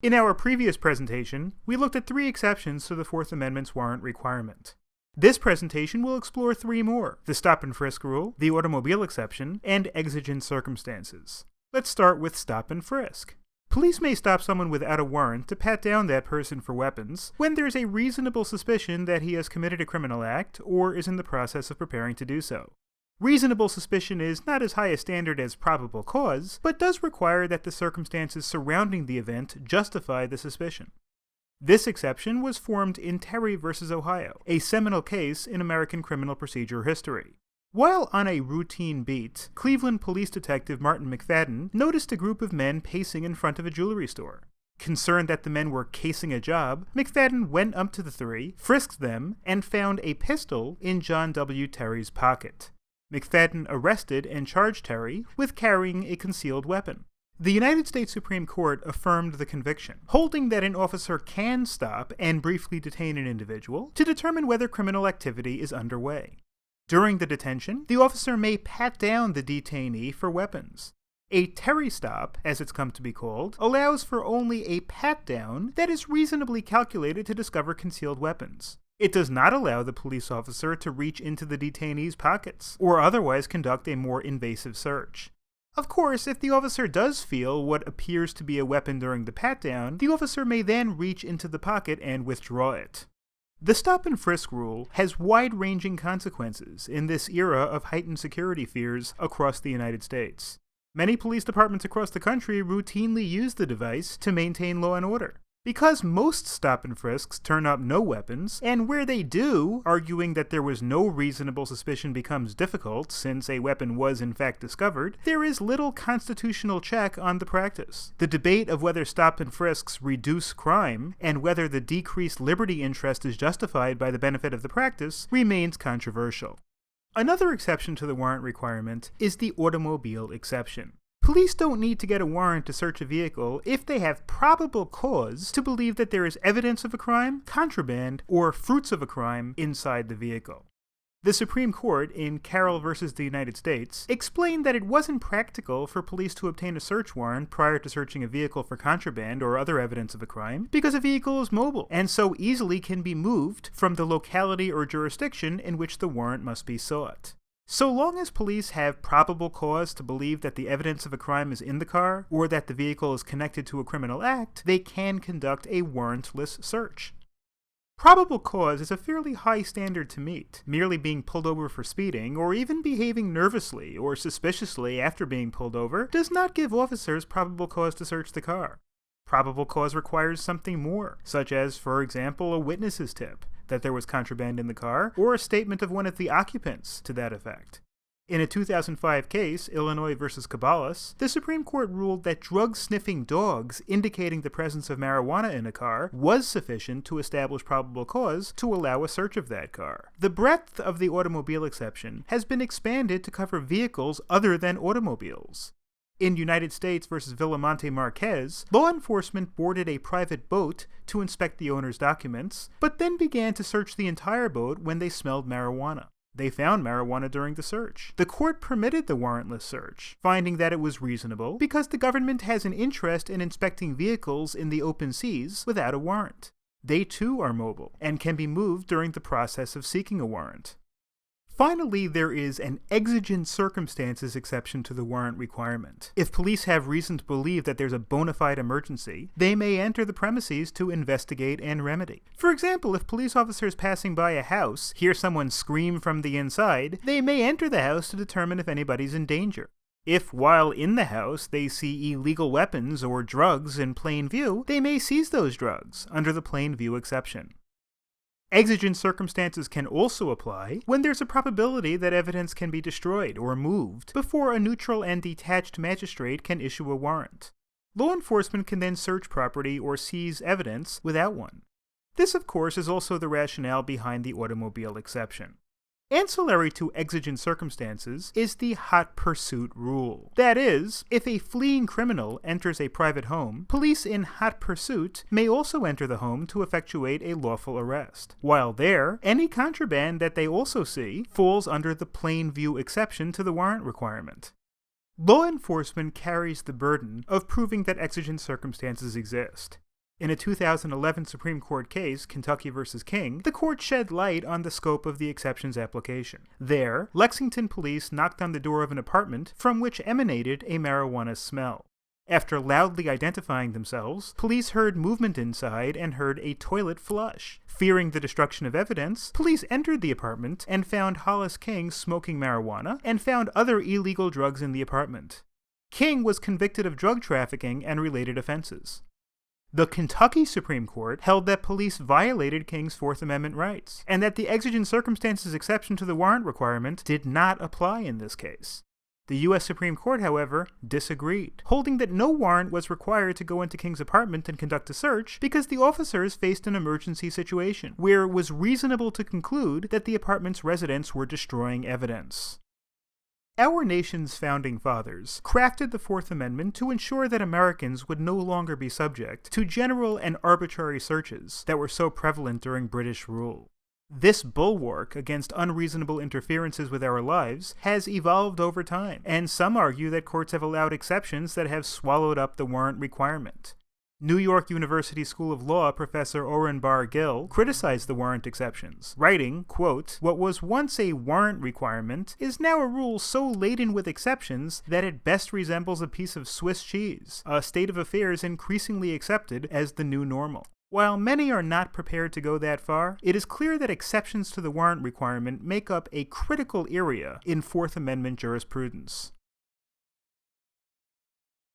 In our previous presentation, we looked at 3 exceptions to the Fourth Amendment's warrant requirement. This presentation will explore 3 more: the stop and frisk rule, the automobile exception, and exigent circumstances. Let's start with stop and frisk. Police may stop someone without a warrant to pat down that person for weapons when there's a reasonable suspicion that he has committed a criminal act or is in the process of preparing to do so. Reasonable suspicion is not as high a standard as probable cause, but does require that the circumstances surrounding the event justify the suspicion. This exception was formed in Terry v. Ohio, a seminal case in American criminal procedure history. While on a routine beat, Cleveland police detective Martin McFadden noticed a group of men pacing in front of a jewelry store. Concerned that the men were casing a job, McFadden went up to the 3, frisked them, and found a pistol in John W. Terry's pocket. McFadden arrested and charged Terry with carrying a concealed weapon. The United States Supreme Court affirmed the conviction, holding that an officer can stop and briefly detain an individual to determine whether criminal activity is underway. During the detention, the officer may pat down the detainee for weapons. A Terry stop, as it's come to be called, allows for only a pat-down that is reasonably calculated to discover concealed weapons. It does not allow the police officer to reach into the detainee's pockets, or otherwise conduct a more invasive search. Of course, if the officer does feel what appears to be a weapon during the pat-down, the officer may then reach into the pocket and withdraw it. The stop and frisk rule has wide-ranging consequences in this era of heightened security fears across the United States. Many police departments across the country routinely use the device to maintain law and order. Because most stop and frisks turn up no weapons, and where they do, arguing that there was no reasonable suspicion becomes difficult since a weapon was in fact discovered, there is little constitutional check on the practice. The debate of whether stop and frisks reduce crime, and whether the decreased liberty interest is justified by the benefit of the practice, remains controversial. Another exception to the warrant requirement is the automobile exception. Police don't need to get a warrant to search a vehicle if they have probable cause to believe that there is evidence of a crime, contraband, or fruits of a crime inside the vehicle. The Supreme Court, in Carroll v. the United States, explained that it wasn't practical for police to obtain a search warrant prior to searching a vehicle for contraband or other evidence of a crime because a vehicle is mobile and so easily can be moved from the locality or jurisdiction in which the warrant must be sought. So long as police have probable cause to believe that the evidence of a crime is in the car, or that the vehicle is connected to a criminal act, they can conduct a warrantless search. Probable cause is a fairly high standard to meet. Merely being pulled over for speeding, or even behaving nervously or suspiciously after being pulled over, does not give officers probable cause to search the car. Probable cause requires something more, such as, for example, a witness's tip that there was contraband in the car, or a statement of one of the occupants to that effect. In a 2005 case, Illinois v. Caballas, the Supreme Court ruled that drug-sniffing dogs indicating the presence of marijuana in a car was sufficient to establish probable cause to allow a search of that car. The breadth of the automobile exception has been expanded to cover vehicles other than automobiles. In United States v. Villamonte Marquez, law enforcement boarded a private boat to inspect the owner's documents, but then began to search the entire boat when they smelled marijuana. They found marijuana during the search. The court permitted the warrantless search, finding that it was reasonable because the government has an interest in inspecting vehicles in the open seas without a warrant. They too are mobile and can be moved during the process of seeking a warrant. Finally, there is an exigent circumstances exception to the warrant requirement. If police have reason to believe that there's a bona fide emergency, they may enter the premises to investigate and remedy. For example, if police officers passing by a house hear someone scream from the inside, they may enter the house to determine if anybody's in danger. If, while in the house, they see illegal weapons or drugs in plain view, they may seize those drugs under the plain view exception. Exigent circumstances can also apply when there's a probability that evidence can be destroyed or moved before a neutral and detached magistrate can issue a warrant. Law enforcement can then search property or seize evidence without one. This, of course, is also the rationale behind the automobile exception. Ancillary to exigent circumstances is the hot pursuit rule. That is, if a fleeing criminal enters a private home, police in hot pursuit may also enter the home to effectuate a lawful arrest. While there, any contraband that they also see falls under the plain view exception to the warrant requirement. Law enforcement carries the burden of proving that exigent circumstances exist. In a 2011 Supreme Court case, Kentucky v. King, the court shed light on the scope of the exceptions application. There, Lexington police knocked on the door of an apartment from which emanated a marijuana smell. After loudly identifying themselves, police heard movement inside and heard a toilet flush. Fearing the destruction of evidence, police entered the apartment and found Hollis King smoking marijuana and found other illegal drugs in the apartment. King was convicted of drug trafficking and related offenses. The Kentucky Supreme Court held that police violated King's Fourth Amendment rights, and that the exigent circumstances exception to the warrant requirement did not apply in this case. The U.S. Supreme Court, however, disagreed, holding that no warrant was required to go into King's apartment and conduct a search because the officers faced an emergency situation, where it was reasonable to conclude that the apartment's residents were destroying evidence. Our nation's founding fathers crafted the Fourth Amendment to ensure that Americans would no longer be subject to general and arbitrary searches that were so prevalent during British rule. This bulwark against unreasonable interferences with our lives has evolved over time, and some argue that courts have allowed exceptions that have swallowed up the warrant requirement. New York University School of Law professor Oren Bar-Gil criticized the warrant exceptions, writing, quote, "What was once a warrant requirement is now a rule so laden with exceptions that it best resembles a piece of Swiss cheese, a state of affairs increasingly accepted as the new normal." While many are not prepared to go that far, it is clear that exceptions to the warrant requirement make up a critical area in Fourth Amendment jurisprudence.